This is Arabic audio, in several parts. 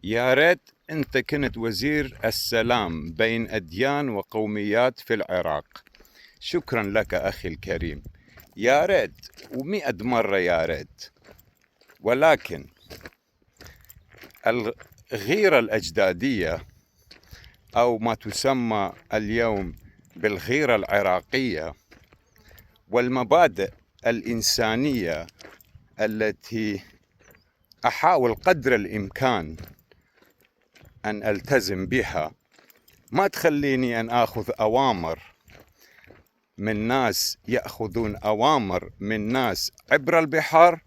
يا ريت أنت كنت وزير السلام بين أديان وقوميات في العراق. شكرا لك أخي الكريم، يا ريت و100 مرة يا ريت. ولكن الغيرة الأجدادية أو ما تسمى اليوم بالغيرة العراقية والمبادئ الإنسانية التي أحاول قدر الإمكان أن ألتزم بها ما تخليني أن آخذ أوامر من ناس يأخذون أوامر من ناس عبر البحار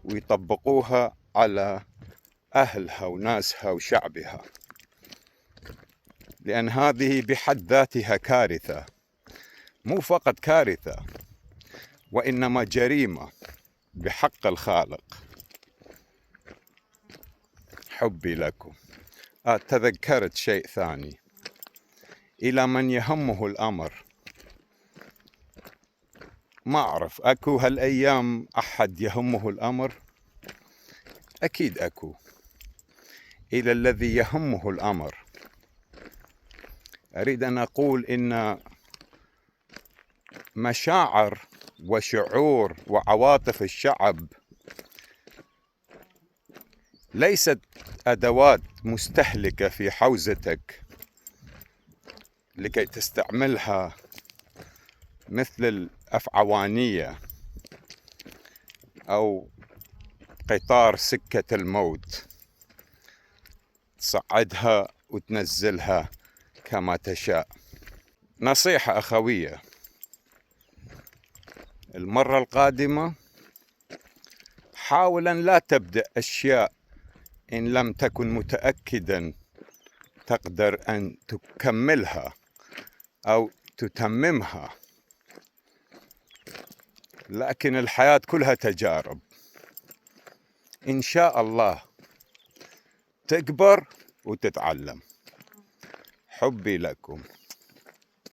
ويطبقوها على أهلها وناسها وشعبها، لأن هذه بحد ذاتها كارثة، مو فقط كارثة وإنما جريمة بحق الخالق. حبي لكم. تذكرت شيء ثاني، إلى من يهمه الأمر، ما أعرف أكو هالأيام أحد يهمه الأمر؟ أكيد أكو. إلى الذي يهمه الأمر أريد أن أقول إن مشاعر وشعور وعواطف الشعب ليست أدوات مستهلكة في حوزتك لكي تستعملها مثل الأفعوانية أو قطار سكة الموت، تصعدها وتنزلها كما تشاء. نصيحة أخوية، المرة القادمة حاول أن لا تبدأ أشياء إن لم تكن متأكدا تقدر أن تكملها أو تتممها، لكن الحياة كلها تجارب، إن شاء الله تكبر وتتعلم. حبي لكم.